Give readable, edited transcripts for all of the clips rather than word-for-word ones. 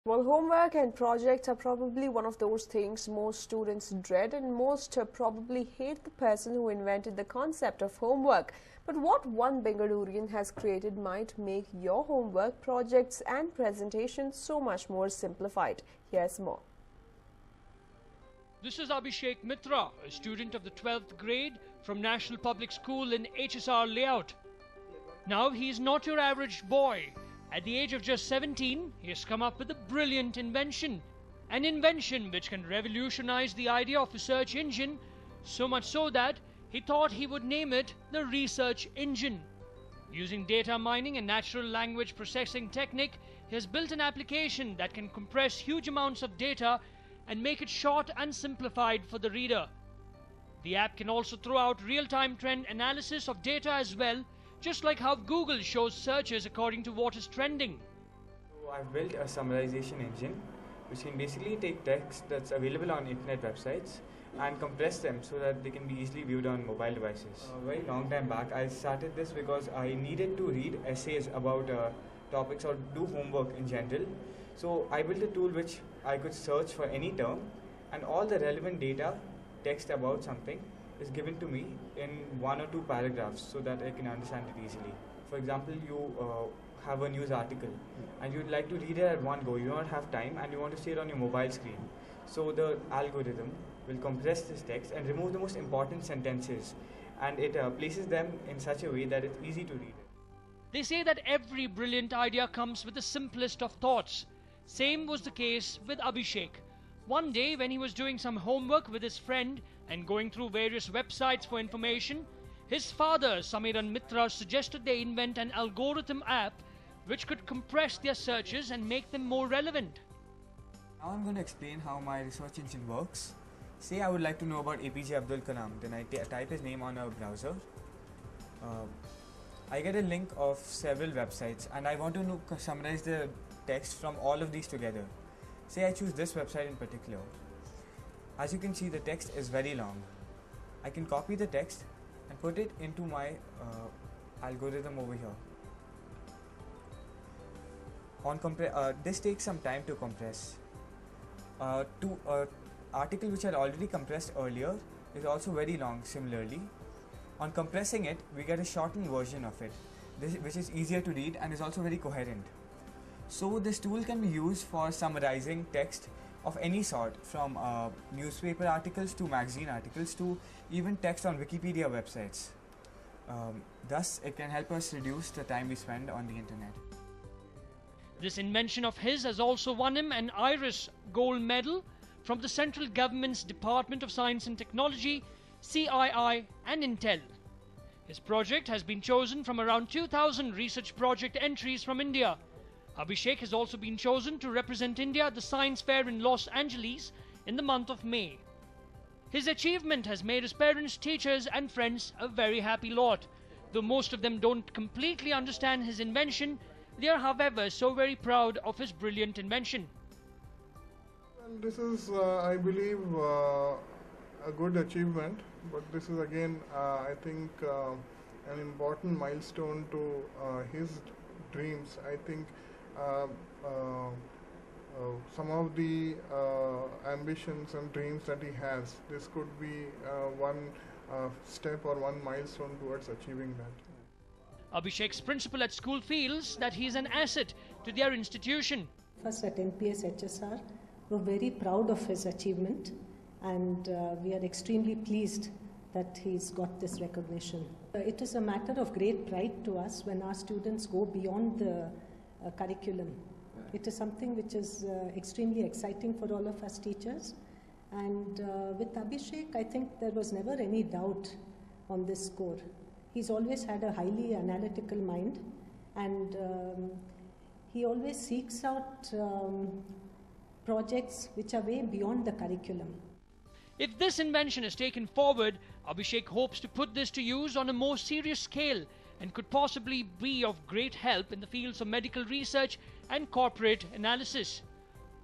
Well, homework and projects are probably one of those things most students dread, and most probably hate the person who invented the concept of homework. But what one Bengalurian has created might make your homework, projects and presentations so much more simplified. Here's more. This is Abhishek Mitra, a student of the 12th grade from National Public School in HSR Layout. Now, he's not your average boy. At the age of just 17, he has come up with a brilliant invention. An invention which can revolutionize the idea of a search engine, so much so that he thought he would name it the Research Engine. Using data mining and natural language processing technique, he has built an application that can compress huge amounts of data and make it short and simplified for the reader. The app can also throw out real-time trend analysis of data as well, just like how Google shows searches according to what is trending. So I've built a summarization engine which can basically take text that's available on internet websites and compress them so that they can be easily viewed on mobile devices. A very long time back I started this because I needed to read essays about topics or do homework in general. So I built a tool which I could search for any term, and all the relevant data, text about something, is given to me in 1 or 2 paragraphs so that I can understand it easily. For example, you have a news article and you'd like to read it at one go. You don't have time and you want to see it on your mobile screen. So the algorithm will compress this text and remove the most important sentences, and it places them in such a way that it's easy to read. They say that every brilliant idea comes with the simplest of thoughts. Same was the case with Abhishek. One day when he was doing some homework with his friend and going through various websites for information, his father, Samiran Mitra, suggested they invent an algorithm app which could compress their searches and make them more relevant. Now I'm going to explain how my research engine works. Say I would like to know about APJ Abdul Kalam, then I type his name on a browser. I get a link of several websites and I want to summarize the text from all of these together. Say I choose this website in particular. As you can see, the text is very long. I can copy the text and put it into my algorithm over here. This takes some time to compress. Article which I already compressed earlier is also very long similarly. On compressing it, we get a shortened version of it, which is easier to read and is also very coherent. So this tool can be used for summarizing text of any sort, from newspaper articles to magazine articles to even text on Wikipedia websites. Thus, it can help us reduce the time we spend on the internet. This invention of his has also won him an IRIS Gold Medal from the Central Government's Department of Science and Technology, CII and Intel. His project has been chosen from around 2,000 research project entries from India. Abhishek has also been chosen to represent India at the Science Fair in Los Angeles in the month of May. His achievement has made his parents, teachers and friends a very happy lot. Though most of them don't completely understand his invention, they are however so very proud of his brilliant invention. Well, this is, I believe, a good achievement, but this is again, I think, an important milestone to his dreams. I think some of the ambitions and dreams that he has, this could be one step or one milestone towards achieving that. Abhishek's principal at school feels that he is an asset to their institution. First at NPS HSR, we're very proud of his achievement, and we are extremely pleased that he's got this recognition. It is a matter of great pride to us when our students go beyond the curriculum. It is something which is extremely exciting for all of us teachers, and with Abhishek, I think there was never any doubt on this score. He's always had a highly analytical mind, and he always seeks out projects which are way beyond the curriculum. If this invention is taken forward, Abhishek hopes to put this to use on a more serious scale and could possibly be of great help in the fields of medical research and corporate analysis.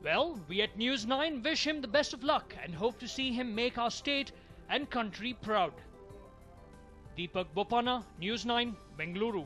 Well, we at News 9 wish him the best of luck and hope to see him make our state and country proud. Deepak Bopana, News 9, Bengaluru.